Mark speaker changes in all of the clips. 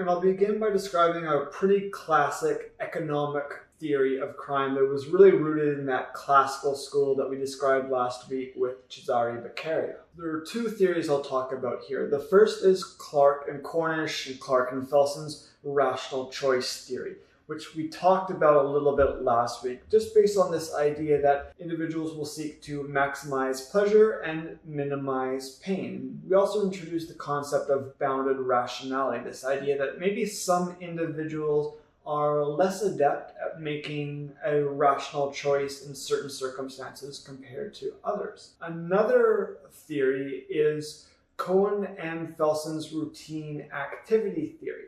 Speaker 1: And I'll begin by describing a pretty classic economic theory of crime that was really rooted in that classical school that we described last week with Cesare Beccaria. There are two theories I'll talk about here. The first is Clark and Cornish and Clark and Felson's rational choice theory, which we talked about a little bit last week, just based on this idea that individuals will seek to maximize pleasure and minimize pain. We also introduced the concept of bounded rationality, this idea that maybe some individuals are less adept at making a rational choice in certain circumstances compared to others. Another theory is Cohen and Felson's routine activity theory.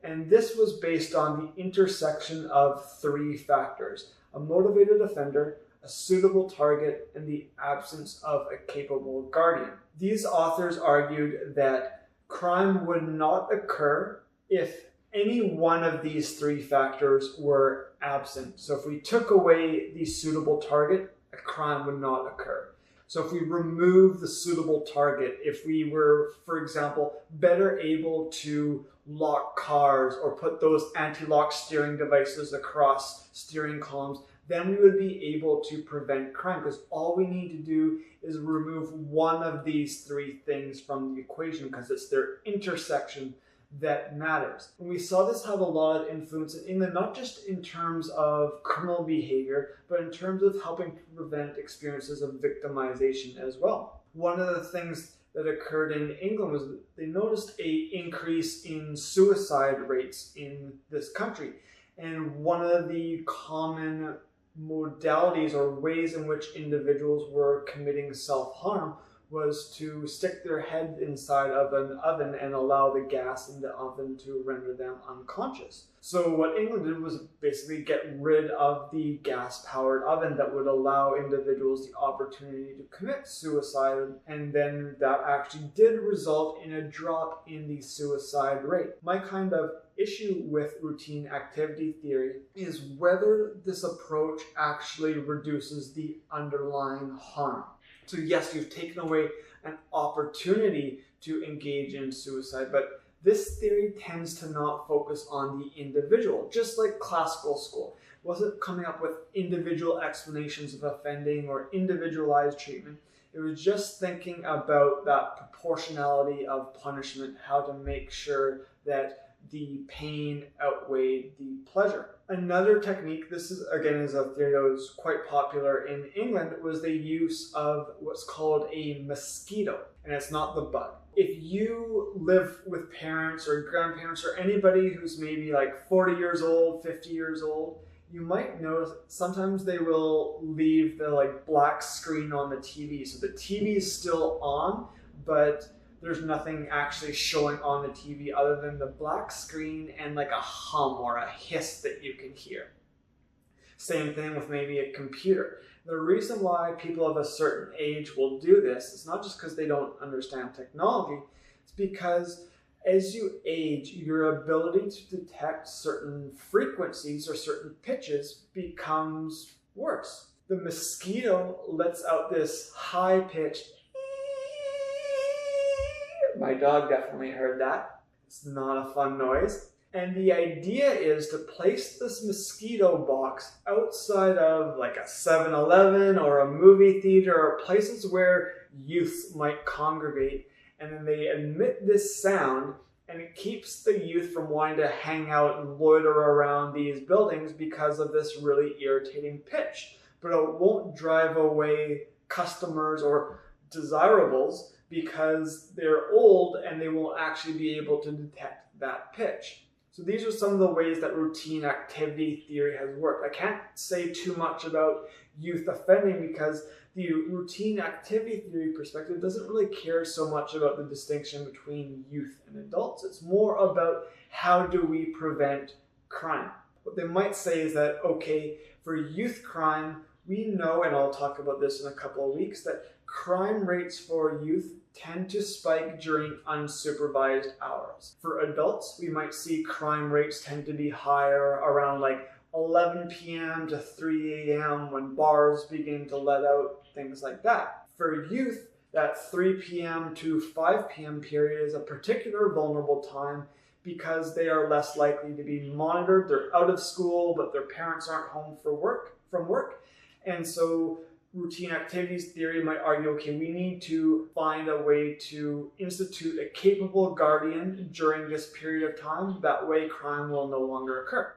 Speaker 1: And this was based on the intersection of three factors: a motivated offender, a suitable target, and the absence of a capable guardian. These authors argued that crime would not occur if any one of these three factors were absent. So if we took away the suitable target, a crime would not occur. So if we remove the suitable target, if we were, for example, better able to lock cars or put those anti-lock steering devices across steering columns, then we would be able to prevent crime, because all we need to do is remove one of these three things from the equation, because it's their intersection that matters. And we saw this have a lot of influence in England, not just in terms of criminal behavior, but in terms of helping to prevent experiences of victimization as well. One of the things that occurred in England was they noticed an increase in suicide rates in this country. And one of the common modalities or ways in which individuals were committing self-harm was to stick their head inside of an oven and allow the gas in the oven to render them unconscious. So what England did was basically get rid of the gas-powered oven that would allow individuals the opportunity to commit suicide, and then that actually did result in a drop in the suicide rate. My kind of issue with routine activity theory is whether this approach actually reduces the underlying harm. So yes, you've taken away an opportunity to engage in suicide, but this theory tends to not focus on the individual, just like classical school. It wasn't coming up with individual explanations of offending or individualized treatment. It was just thinking about that proportionality of punishment, how to make sure that the pain outweighed the pleasure. Another technique, this is again is a theory that was quite popular in England, was the use of what's called a mosquito, and it's not the bug. If you live with parents or grandparents or anybody who's maybe like 40 years old, 50 years old, you might notice sometimes they will leave the black screen on the TV. So the TV is still on, but there's nothing actually showing on the TV other than the black screen and like a hum or a hiss that you can hear. Same thing with maybe a computer. The reason why people of a certain age will do this is not just because they don't understand technology, it's because as you age, your ability to detect certain frequencies or certain pitches becomes worse. The mosquito lets out this high-pitched. My dog definitely heard that. It's not a fun noise. And the idea is to place this mosquito box outside of like a 7-Eleven or a movie theater or places where youths might congregate. And then they emit this sound, and it keeps the youth from wanting to hang out and loiter around these buildings because of this really irritating pitch. But it won't drive away customers or desirables, because they're old and they won't actually be able to detect that pitch. So these are some of the ways that routine activity theory has worked. I can't say too much about youth offending because the routine activity theory perspective doesn't really care so much about the distinction between youth and adults. It's more about how do we prevent crime. What they might say is that, okay, for youth crime, we know, and I'll talk about this in a couple of weeks, that crime rates for youth tend to spike during unsupervised hours. For adults, we might see crime rates tend to be higher around like 11 p.m. to 3 a.m. when bars begin to let out, things like that. For youth, that 3 p.m. to 5 p.m. period is a particular vulnerable time because they are less likely to be monitored. They're out of school, but their parents aren't home from work. And so routine activities theory might argue, okay, we need to find a way to institute a capable guardian during this period of time. That way crime will no longer occur.